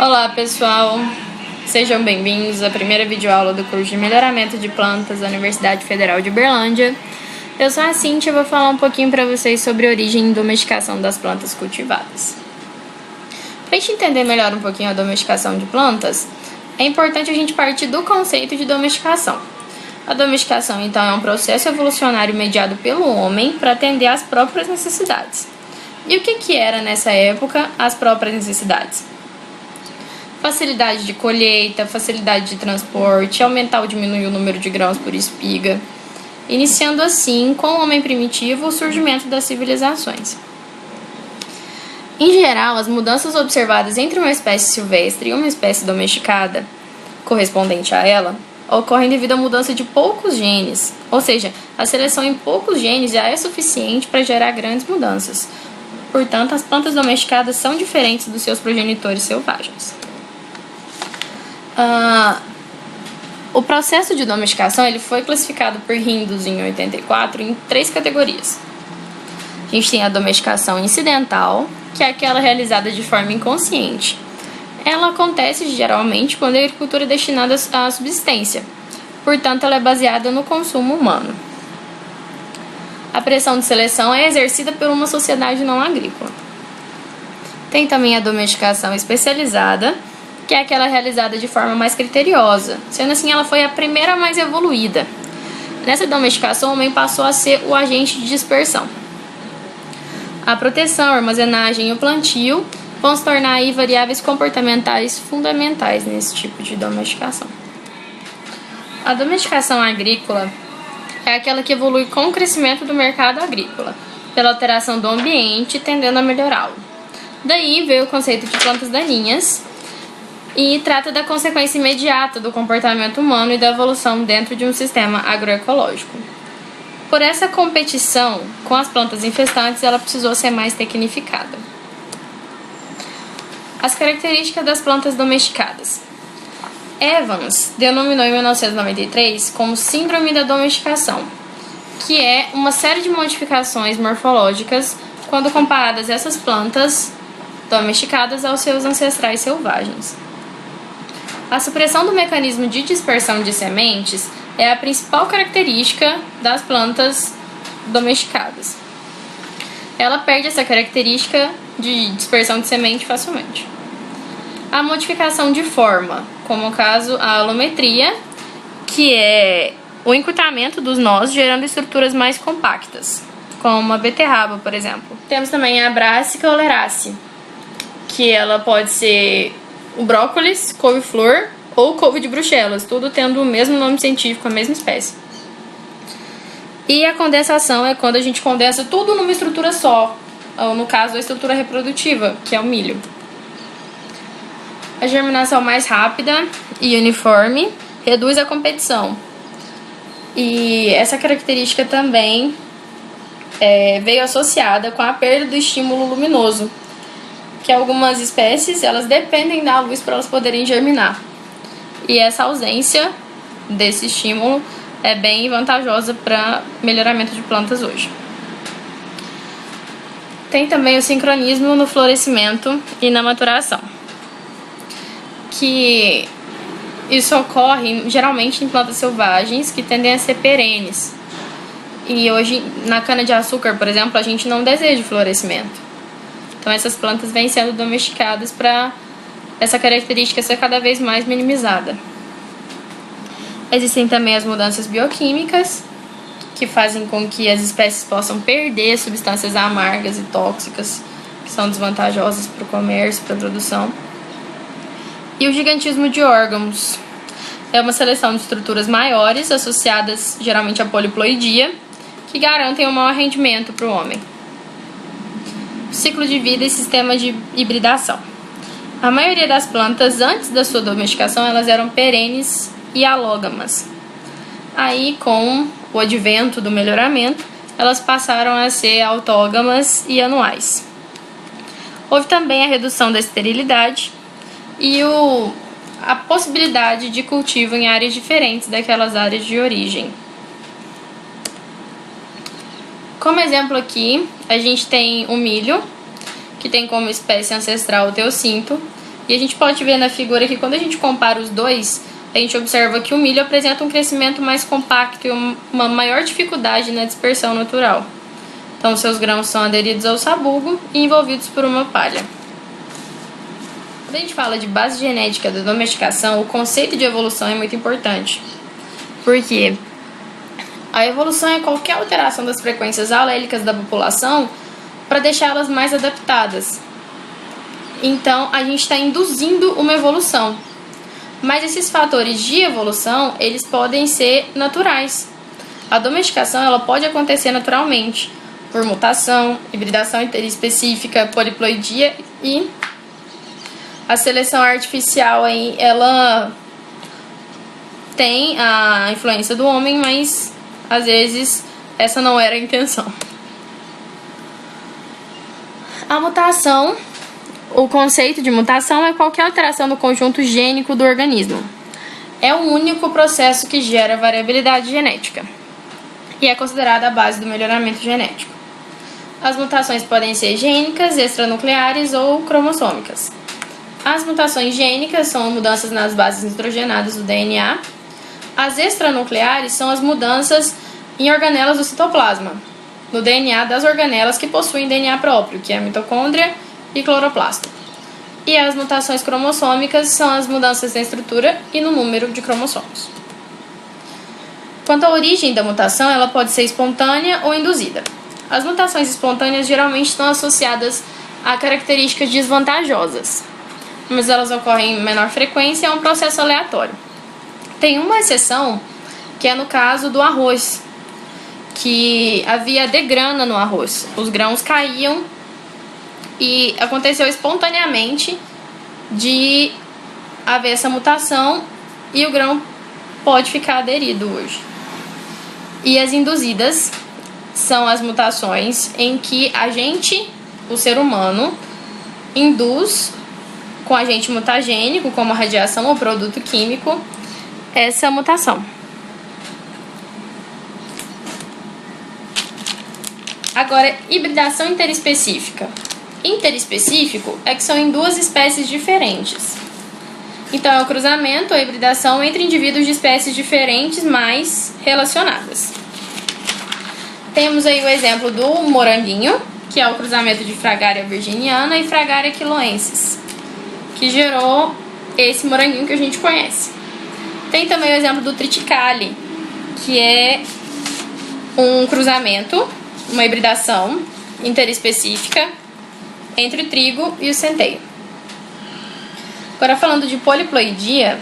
Olá pessoal, sejam bem-vindos à primeira videoaula do curso de Melhoramento de Plantas da Universidade Federal de Uberlândia. Eu sou a Cíntia e vou falar um pouquinho para vocês sobre a origem e domesticação das plantas cultivadas. Para a gente entender melhor um pouquinho a domesticação de plantas, é importante a gente partir do conceito de domesticação. A domesticação, então, é um processo evolucionário mediado pelo homem para atender às próprias necessidades. E o que era nessa época as próprias necessidades? Facilidade de colheita, facilidade de transporte, aumentar ou diminuir o número de grãos por espiga, iniciando assim, com o homem primitivo, o surgimento das civilizações. Em geral, as mudanças observadas entre uma espécie silvestre e uma espécie domesticada, correspondente a ela, ocorrem devido à mudança de poucos genes, ou seja, a seleção em poucos genes já é suficiente para gerar grandes mudanças. Portanto, as plantas domesticadas são diferentes dos seus progenitores selvagens. O processo de domesticação ele foi classificado por Hindus em 84 em 3 categorias. A gente tem a domesticação incidental, que é aquela realizada de forma inconsciente. Ela acontece geralmente quando a agricultura é destinada à subsistência, portanto ela é baseada no consumo humano. A pressão de seleção é exercida por uma sociedade não agrícola. Tem também a domesticação especializada, que é aquela realizada de forma mais criteriosa, sendo assim ela foi a primeira mais evoluída. Nessa domesticação, o homem passou a ser o agente de dispersão. A proteção, a armazenagem e o plantio vão se tornar aí variáveis comportamentais fundamentais nesse tipo de domesticação. A domesticação agrícola é aquela que evolui com o crescimento do mercado agrícola, pela alteração do ambiente, tendendo a melhorá-lo. Daí veio o conceito de plantas daninhas, e trata da consequência imediata do comportamento humano e da evolução dentro de um sistema agroecológico. Por essa competição com as plantas infestantes, ela precisou ser mais tecnificada. As características das plantas domesticadas. Evans denominou em 1993 como Síndrome da Domesticação, que é uma série de modificações morfológicas quando comparadas essas plantas domesticadas aos seus ancestrais selvagens. A supressão do mecanismo de dispersão de sementes é a principal característica das plantas domesticadas. Ela perde essa característica de dispersão de semente facilmente. A modificação de forma, como o caso a alometria, que é o encurtamento dos nós gerando estruturas mais compactas, como a beterraba, por exemplo. Temos também a Brassica oleracea, que ela pode ser o brócolis, couve-flor ou couve de Bruxelas, tudo tendo o mesmo nome científico, a mesma espécie. E a condensação é quando a gente condensa tudo numa estrutura só, ou no caso a estrutura reprodutiva, que é o milho. A germinação mais rápida e uniforme reduz a competição. E essa característica também veio associada com a perda do estímulo luminoso, que algumas espécies elas dependem da luz para elas poderem germinar. E essa ausência desse estímulo é bem vantajosa para melhoramento de plantas hoje. Tem também o sincronismo no florescimento e na maturação, que isso ocorre geralmente em plantas selvagens que tendem a ser perenes. E hoje, na cana-de-açúcar, por exemplo, a gente não deseja florescimento. Então essas plantas vêm sendo domesticadas para essa característica ser cada vez mais minimizada. Existem também as mudanças bioquímicas, que fazem com que as espécies possam perder substâncias amargas e tóxicas, que são desvantajosas para o comércio, para a produção. E o gigantismo de órgãos é uma seleção de estruturas maiores, associadas geralmente à poliploidia, que garantem um maior rendimento para o homem. Ciclo de vida e sistema de hibridação. A maioria das plantas, antes da sua domesticação, elas eram perenes e alógamas. Aí, com o advento do melhoramento, elas passaram a ser autógamas e anuais. Houve também a redução da esterilidade e a possibilidade de cultivo em áreas diferentes daquelas áreas de origem. Como exemplo aqui, a gente tem o milho, que tem como espécie ancestral o teocinto, E a gente pode ver na figura que quando a gente compara os dois, a gente observa que o milho apresenta um crescimento mais compacto e uma maior dificuldade na dispersão natural. Então, seus grãos são aderidos ao sabugo e envolvidos por uma palha. Quando a gente fala de base genética da domesticação, o conceito de evolução é muito importante. Porque a evolução é qualquer alteração das frequências alélicas da população para deixá-las mais adaptadas. Então, a gente está induzindo uma evolução. Mas esses fatores de evolução, eles podem ser naturais. A domesticação, ela pode acontecer naturalmente, por mutação, hibridação interespecífica, poliploidia e a seleção artificial aí, ela tem a influência do homem, mas às vezes essa não era a intenção. A mutação, o conceito de mutação é qualquer alteração do conjunto gênico do organismo. É o único processo que gera variabilidade genética e é considerada a base do melhoramento genético. As mutações podem ser gênicas, extranucleares ou cromossômicas. As mutações gênicas são mudanças nas bases nitrogenadas do DNA. As extranucleares são as mudanças em organelas do citoplasma, no DNA das organelas que possuem DNA próprio, que é a mitocôndria e cloroplasto. E as mutações cromossômicas são as mudanças na estrutura e no número de cromossomos. Quanto à origem da mutação, ela pode ser espontânea ou induzida. As mutações espontâneas geralmente estão associadas a características desvantajosas, mas elas ocorrem em menor frequência e é um processo aleatório. Tem uma exceção, que é no caso do arroz, que havia degrana no arroz. Os grãos caíam e aconteceu espontaneamente de haver essa mutação e o grão pode ficar aderido hoje. E as induzidas são as mutações em que a gente, o ser humano, induz com agente mutagênico, como a radiação ou produto químico, essa mutação. Agora, hibridação interespecífica. Interespecífico é que são em duas espécies diferentes. Então, é o cruzamento, a hibridação entre indivíduos de espécies diferentes, mas relacionadas. Temos aí o exemplo do moranguinho, que é o cruzamento de Fragaria virginiana e Fragaria quiloensis, que gerou esse moranguinho que a gente conhece. Tem também o exemplo do triticale, que é um cruzamento, uma hibridação interespecífica entre o trigo e o centeio. Agora, falando de poliploidia,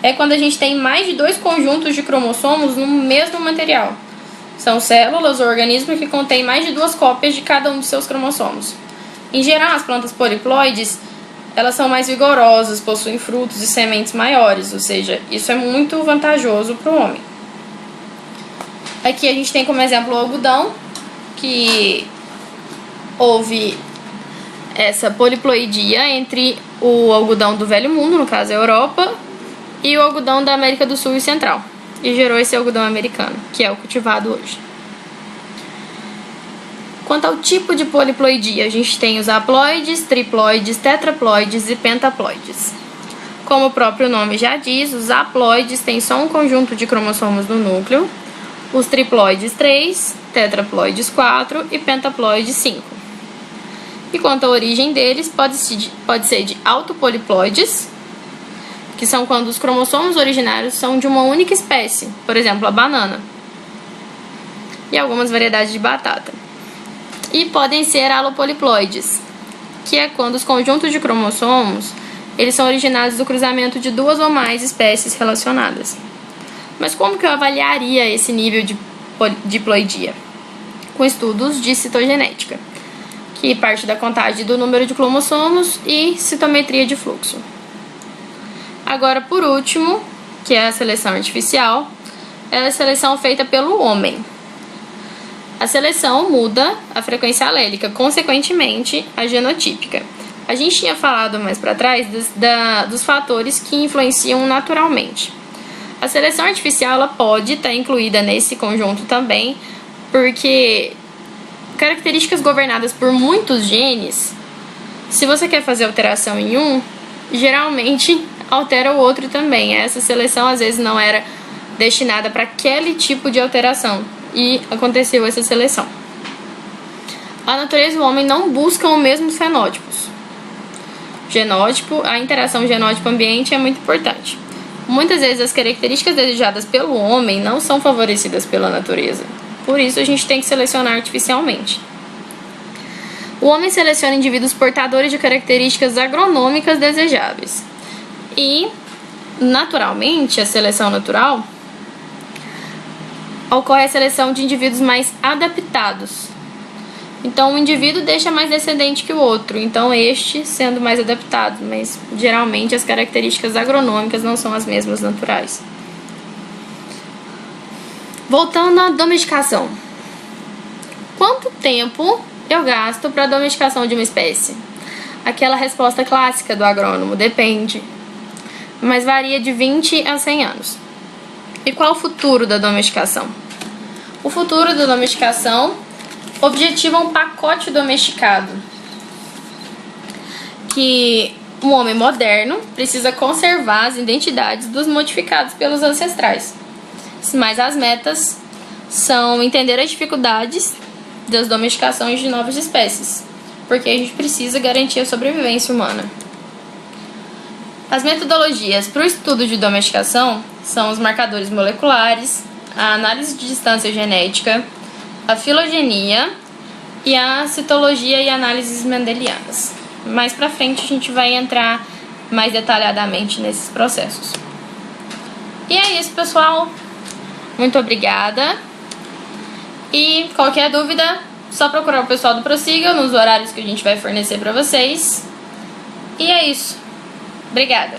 é quando a gente tem mais de 2 conjuntos de cromossomos no mesmo material. São células ou organismos que contêm mais de 2 cópias de cada um de seus cromossomos. Em geral, as plantas poliploides, elas são mais vigorosas, possuem frutos e sementes maiores, ou seja, isso é muito vantajoso para o homem. Aqui a gente tem como exemplo o algodão, que houve essa poliploidia entre o algodão do Velho Mundo, no caso a Europa, e o algodão da América do Sul e Central, e gerou esse algodão americano, que é o cultivado hoje. Quanto ao tipo de poliploidia, a gente tem os haploides, triploides, tetraploides e pentaploides. Como o próprio nome já diz, os haploides têm só um conjunto de cromossomos no núcleo, os triploides 3, tetraploides 4 e pentaploides 5. E quanto à origem deles, pode ser de autopoliploides, que são quando os cromossomos originários são de uma única espécie, por exemplo, a banana, e algumas variedades de batata. E podem ser alopoliploides, que é quando os conjuntos de cromossomos eles são originados do cruzamento de 2 ou mais espécies relacionadas. Mas como que eu avaliaria esse nível de diploidia? Com estudos de citogenética, que parte da contagem do número de cromossomos e citometria de fluxo. Agora, por último, que é a seleção artificial, é a seleção feita pelo homem. A seleção muda a frequência alélica, consequentemente, a genotípica. A gente tinha falado mais para trás dos fatores que influenciam naturalmente. A seleção artificial ela pode estar incluída nesse conjunto também, porque características governadas por muitos genes, se você quer fazer alteração em um, geralmente altera o outro também. Essa seleção às vezes não era destinada para aquele tipo de alteração e aconteceu essa seleção. A natureza e o homem não buscam os mesmos fenótipos. Genótipo, a interação genótipo-ambiente é muito importante. Muitas vezes as características desejadas pelo homem não são favorecidas pela natureza. Por isso a gente tem que selecionar artificialmente. O homem seleciona indivíduos portadores de características agronômicas desejáveis. E, naturalmente, a seleção natural ocorre a seleção de indivíduos mais adaptados. Então, um indivíduo deixa mais descendente que o outro, então este sendo mais adaptado, mas geralmente as características agronômicas não são as mesmas naturais. Voltando à domesticação. Quanto tempo eu gasto para a domesticação de uma espécie? Aquela resposta clássica do agrônomo, depende, mas varia de 20 a 100 anos. E qual o futuro da domesticação? O futuro da domesticação objetiva um pacote domesticado que um homem moderno precisa conservar as identidades dos modificados pelos ancestrais. Mas as metas são entender as dificuldades das domesticações de novas espécies, porque a gente precisa garantir a sobrevivência humana. As metodologias para o estudo de domesticação são os marcadores moleculares, a análise de distância genética, a filogenia e a citologia e análises mendelianas. Mais pra frente a gente vai entrar mais detalhadamente nesses processos. E é isso, pessoal. Muito obrigada. E qualquer dúvida, só procurar o pessoal do Prossiga nos horários que a gente vai fornecer para vocês. E é isso. Obrigada.